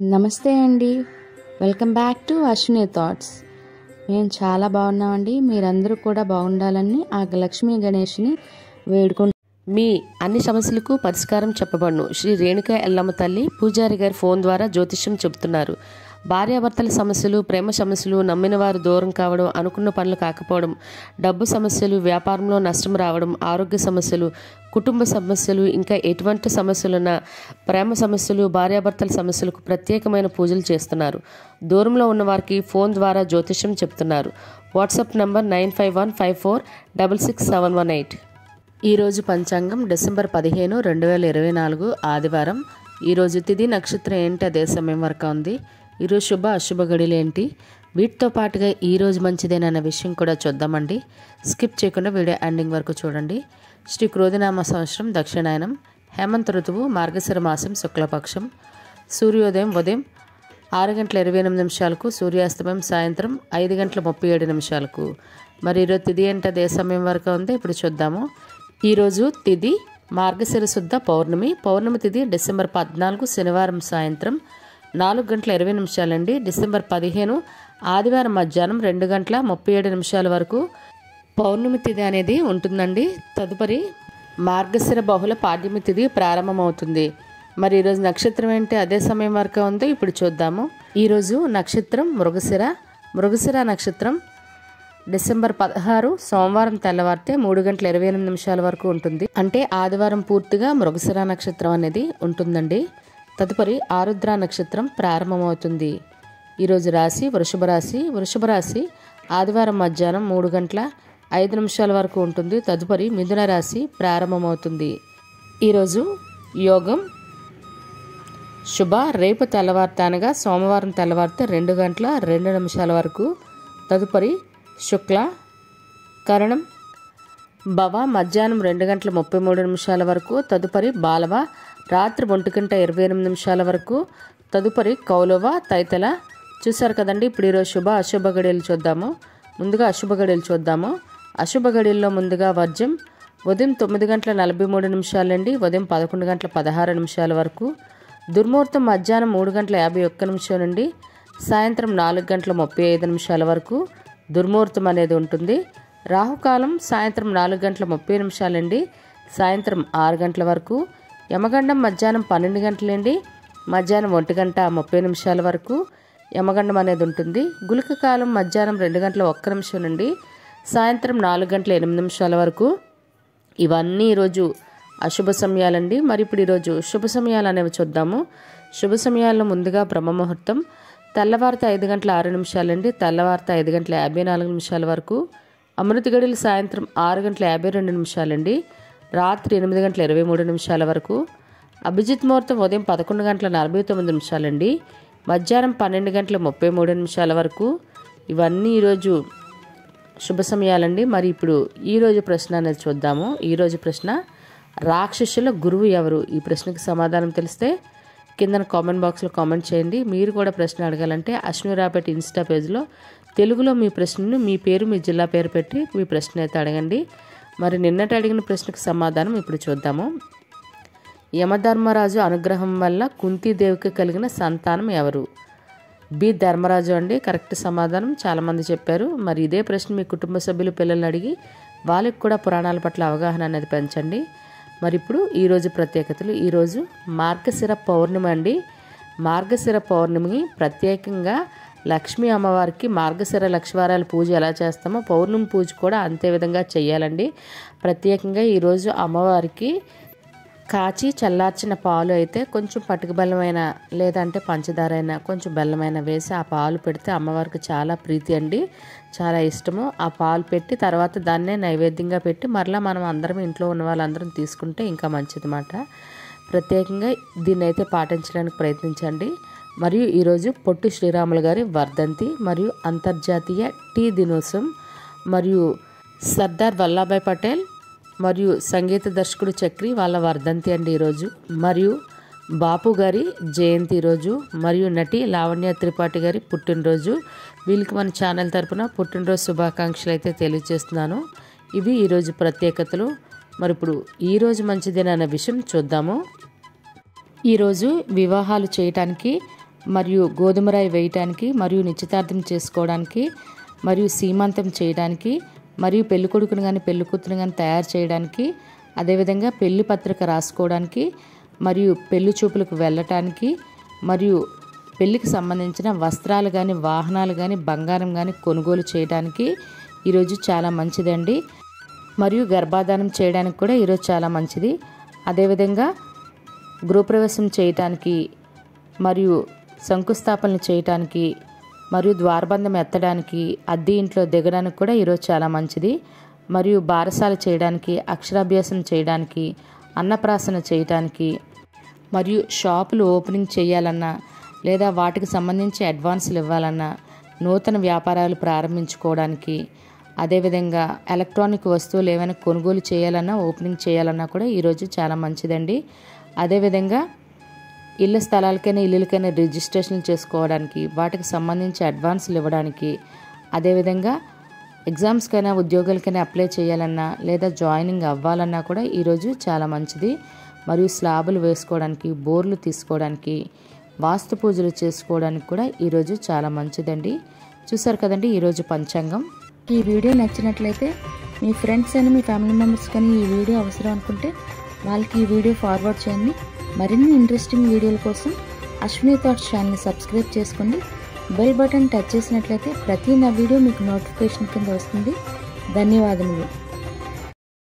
నమస్తే అండి. Welcome back to Ashwini thoughts. మేము చాలా బాగున్నామండి. మీరందరూ కూడా బాగుండాలని ఆ లక్ష్మీ గణేష్ని వేడుకుంటున్నాం. మీ అన్ని సమస్యలకు పరిష్కారం చెప్పబడును. శ్రీ రేణుకా ఎల్లమ్మ తల్లి పూజారి గారి ఫోన్ ద్వారా జ్యోతిష్యం చెబుతున్నారు. భార్యాభర్తల సమస్యలు, ప్రేమ సమస్యలు, నమ్మిన వారు దూరం కావడం, అనుకున్న పనులు కాకపోవడం, డబ్బు సమస్యలు, వ్యాపారంలో నష్టం రావడం, ఆరోగ్య సమస్యలు, కుటుంబ సమస్యలు, ఇంకా ఎటువంటి సమస్యలున్నా ప్రేమ సమస్యలు, భార్యాభర్తల సమస్యలకు ప్రత్యేకమైన పూజలు చేస్తున్నారు. దూరంలో ఉన్న వారికి ఫోన్ ద్వారా జ్యోతిష్యం చెప్తున్నారు. WhatsApp number 9515466718. ఈరోజు పంచాంగం డిసెంబర్ 15, 2024 ఆదివారం. ఈరోజు తిథి నక్షత్రం ఏంటి, అదే సమయం వరకు ఉంది. ఈరోజు శుభ అశుభ గడియలు ఏంటి, వీటితో పాటుగా ఈరోజు మంచిదేనన్న విషయం కూడా చూద్దామండి. స్కిప్ చేయకుండా వీడియో ఎండింగ్ వరకు చూడండి. శ్రీ క్రోధినామ సంవత్సరం దక్షిణాయనం, హేమంత ఋతువు, మార్గశిర మాసం శుక్లపక్షం. సూర్యోదయం ఉదయం 6:28 సూర్యాస్తమయం సాయంత్రం 5:37. మరి ఈరోజు తిథి ఏంటి, అదే సమయం వరకు ఉంది. ఇప్పుడు చూద్దాము. ఈరోజు తిథి మార్గశిర శుద్ధ పౌర్ణమి. పౌర్ణమి తిథి డిసెంబర్ 14 శనివారం సాయంత్రం 4:20 అండి. డిసెంబర్ 15 ఆదివారం మధ్యాహ్నం 2:37 వరకు పౌర్ణమి తిథి అనేది ఉంటుందండి. తదుపరి మార్గశిర బహుళ పాడ్యమి తిథి ప్రారంభమవుతుంది. మరి ఈరోజు నక్షత్రం ఏంటి, అదే సమయం వరకు ఉంది. ఇప్పుడు చూద్దాము. ఈరోజు నక్షత్రం మృగశిర. మృగశిర నక్షత్రం డిసెంబర్ 16 సోమవారం తెల్లవారితే 3:28 వరకు ఉంటుంది. అంటే ఆదివారం పూర్తిగా మృగశిర నక్షత్రం అనేది ఉంటుందండి. తదుపరి ఆరుద్ర నక్షత్రం ప్రారంభమవుతుంది. ఈరోజు రాశి వృషభ రాశి. వృషభ రాశి ఆదివారం మధ్యాహ్నం 3:05 వరకు ఉంటుంది. తదుపరి మిథున రాశి ప్రారంభమవుతుంది. ఈరోజు యోగం శుభ రేపు తెల్లవారితే అనగా సోమవారం తెల్లవారితే 2:02 వరకు. తదుపరి శుక్ల కరణం భవ మధ్యాహ్నం 2:33 వరకు. తదుపరి బాలవ రాత్రి 1:28 వరకు. తదుపరి కౌలవ తైతల. చూసారు కదండి. ఇప్పుడు ఈరోజు శుభ అశుభ గడియలు చూద్దాము. ముందుగా అశుభ గడియలు చూద్దాము. అశుభ గడియల్లో ముందుగా వర్జం ఉదయం 9:43 అండి, ఉదయం 11:16 వరకు. దుర్ముహూర్తం మధ్యాహ్నం 3:51 నుండి సాయంత్రం 4:35 వరకు దుర్ముహూర్తం అనేది ఉంటుంది. రాహుకాలం సాయంత్రం 4:30 అండి, సాయంత్రం 6 గంటల వరకు. యమగండం మధ్యాహ్నం 12 గంటలండి, మధ్యాహ్నం 1:30 వరకు యమగండం అనేది ఉంటుంది. గుళిక కాలం మధ్యాహ్నం 2:01 నుండి సాయంత్రం 4:08 వరకు. ఇవన్నీ ఈరోజు అశుభ సమయాలండి. మరి ఇప్పుడు ఈరోజు శుభ సమయాలు అనేవి చూద్దాము. శుభ సమయాల్లో ముందుగా బ్రహ్మముహూర్తం తెల్లవారితే 5:06 అండి, తెల్లవారితే 5:54 వరకు. అమృత గడియలు సాయంత్రం 6:52 అండి, రాత్రి 8:23 వరకు. అభిజిత్ ముహూర్తం ఉదయం 11:49 అండి, మధ్యాహ్నం 12:33 వరకు. ఇవన్నీ ఈరోజు శుభ సమయాలండి. మరి ఇప్పుడు ఈరోజు ప్రశ్న అనేది చూద్దాము. ఈరోజు ప్రశ్న, రాక్షసుల గురువు ఎవరు? ఈ ప్రశ్నకు సమాధానం తెలిస్తే కింద కామెంట్ బాక్స్లో కామెంట్ చేయండి. మీరు కూడా ప్రశ్న అడగాలంటే అశ్విని రాపేట ఇన్స్టా పేజ్లో తెలుగులో మీ ప్రశ్నను మీ పేరు మీ జిల్లా పేరు పెట్టి మీ ప్రశ్న అయితే అడగండి. మరి నిన్నటి అడిగిన ప్రశ్నకు సమాధానం ఇప్పుడు చూద్దాము. యమధర్మరాజు అనుగ్రహం వల్ల కుంతీదేవికి కలిగిన సంతానం ఎవరు? బి ధర్మరాజు అండి కరెక్ట్ సమాధానం. చాలామంది చెప్పారు. మరి ఇదే ప్రశ్న మీ కుటుంబ సభ్యులు పిల్లల్ని అడిగి వాళ్ళకి కూడా పురాణాల పట్ల అవగాహన అనేది పెంచండి. మరి ఇప్పుడు ఈరోజు ప్రత్యేకతలు. ఈరోజు మార్గశిర పౌర్ణమి అండి. మార్గశిర పౌర్ణమికి ప్రత్యేకంగా లక్ష్మీ అమ్మవారికి మార్గశిర లక్షవారాల పూజ ఎలా చేస్తామో పౌర్ణమి పూజ కూడా అంతే విధంగా చేయాలండి. ప్రత్యేకంగా ఈరోజు అమ్మవారికి కాచి చల్లార్చిన పాలు అయితే కొంచెం పటిక బెల్లమైన లేదంటే పంచదార అయినా కొంచెం బెల్లమైన వేసి ఆ పాలు పెడితే అమ్మవారికి చాలా ప్రీతి అండి, చాలా ఇష్టము. ఆ పాలు పెట్టి తర్వాత దాన్నే నైవేద్యంగా పెట్టి మరలా మనం అందరం ఇంట్లో ఉన్న వాళ్ళందరం తీసుకుంటే ఇంకా మంచిదన్నమాట. ప్రత్యేకంగా దీన్ని అయితే పాటించడానికి ప్రయత్నించండి. మరియు ఈరోజు పొట్టి శ్రీరాములు గారి వర్ధంతి మరియు అంతర్జాతీయ టీ దినోత్సవం మరియు సర్దార్ వల్లభాయ్ పటేల్ మరియు సంగీత దర్శకుడు చక్రి వాళ్ళ వర్ధంతి అండి ఈరోజు. మరియు బాపు గారి జయంతి ఈరోజు. మరియు నటి లావణ్య త్రిపాఠి గారి పుట్టినరోజు. వీళ్ళకి మన ఛానల్ తరపున పుట్టినరోజు శుభాకాంక్షలు అయితే తెలియజేస్తున్నాను. ఇవి ఈరోజు ప్రత్యేకతలు. మరి ఇప్పుడు ఈరోజు మంచిదేనన్న విషయం చూద్దాము. ఈరోజు వివాహాలు చేయటానికి మరియు గోధుమ రాయి వేయటానికి, మరియు నిశ్చితార్థం చేసుకోవడానికి, మరియు సీమంతం చేయడానికి, మరియు పెళ్లి కొడుకును కానీ పెళ్లి కూతురుని కానీ తయారు చేయడానికి, అదేవిధంగా పెళ్లి పత్రిక రాసుకోవడానికి, మరియు పెళ్లి చూపులకు వెళ్ళటానికి, మరియు పెళ్లికి సంబంధించిన వస్త్రాలు కానీ వాహనాలు కానీ బంగారం కానీ కొనుగోలు చేయడానికి ఈరోజు చాలా మంచిదండి. మరియు గర్భాధానం చేయడానికి కూడా ఈరోజు చాలా మంచిది. అదేవిధంగా గృహప్రవేశం చేయటానికి, మరియు శంకుస్థాపనలు చేయటానికి, మరియు ద్వారబంధం ఎత్తడానికి, అద్దె ఇంట్లో దిగడానికి కూడా ఈరోజు చాలా మంచిది. మరియు బారసాల చేయడానికి, అక్షరాభ్యాసం చేయడానికి, అన్నప్రాసన చేయటానికి, మరియు షాపులు ఓపెనింగ్ చేయాలన్నా లేదా వాటికి సంబంధించి అడ్వాన్సులు ఇవ్వాలన్నా, నూతన వ్యాపారాలు ప్రారంభించుకోవడానికి, అదేవిధంగా ఎలక్ట్రానిక్ వస్తువులు ఏమైనా కొనుగోలు చేయాలన్నా ఓపెనింగ్ చేయాలన్నా కూడా ఈరోజు చాలా మంచిదండి. అదేవిధంగా ఇళ్ళ స్థలాలకైనా ఇల్లులకైనా రిజిస్ట్రేషన్ చేసుకోవడానికి, వాటికి సంబంధించి అడ్వాన్సులు ఇవ్వడానికి, అదేవిధంగా ఎగ్జామ్స్కైనా ఉద్యోగాలకైనా అప్లై చేయాలన్నా లేదా జాయినింగ్ అవ్వాలన్నా కూడా ఈరోజు చాలా మంచిది. మరియు స్లాబులు వేసుకోవడానికి, బోర్లు తీసుకోవడానికి, వాస్తు పూజలు చేసుకోవడానికి కూడా ఈరోజు చాలా మంచిదండి. చూసారు కదండి ఈరోజు పంచాంగం. ఈ వీడియో నచ్చినట్లయితే మీ ఫ్రెండ్స్ అని మీ ఫ్యామిలీ మెంబర్స్ కానీ ఈ వీడియో అవసరం అనుకుంటే వాళ్ళకి ఈ వీడియో ఫార్వర్డ్ చేయండి. మరిన్ని ఇంట్రెస్టింగ్ వీడియోల కోసం అశ్విని థాట్స్ ఛానల్ని సబ్స్క్రైబ్ చేసుకోండి. బెల్ బటన్ టచ్ చేసినట్లయితే ప్రతి నా వీడియో మీకు నోటిఫికేషన్ కింద వస్తుంది. ధన్యవాదములు.